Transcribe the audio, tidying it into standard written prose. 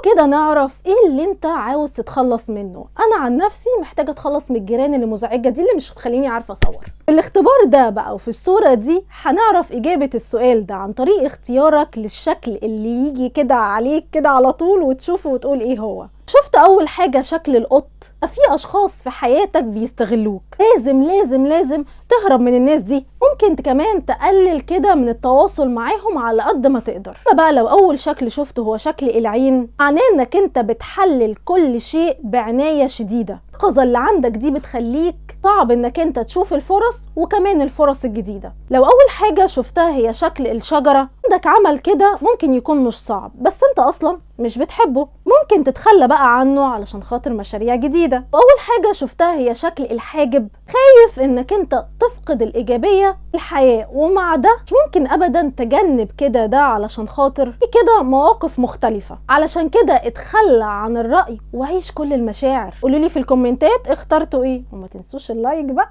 كده نعرف ايه اللي انت عاوز تتخلص منه. انا عن نفسي محتاجة اتخلص من الجيران اللي مزعجة دي، اللي مش هتخليني عارفة اصور. في الاختبار ده بقى وفي الصورة دي هنعرف اجابة السؤال ده عن طريق اختيارك للشكل اللي يجي كده عليك كده على طول وتشوفه وتقول ايه هو. شفت اول حاجة شكل القط؟ في اشخاص في حياتك بيستغلوك، لازم لازم لازم تهرب من الناس دي. ممكن كمان تقلل كده من التواصل معاهم على قد ما تقدر. فبقى لو اول شكل شفته هو شكل العين، معناه انك انت بتحلل كل شيء بعناية شديدة. اليقظة اللي عندك دي بتخليك صعب انك انت تشوف الفرص وكمان الفرص الجديدة. لو اول حاجة شفتها هي شكل الشجرة، عندك عمل كده ممكن يكون مش صعب بس انت اصلا مش بتحبه، ممكن تتخلى بقى عنه علشان خاطر مشاريع جديدة. واول حاجة شفتها هي شكل الحاجب، خايف انك انت تفقد الايجابية الحياة، ومع ده مش ممكن ابدا تجنب كده ده علشان خاطر في كده مواقف مختلفة. علشان كده اتخلى عن الرأي وعيش كل المشاعر. قولولي في الكومنتات اخترتوا ايه، وما تنسوش اللايك بقى.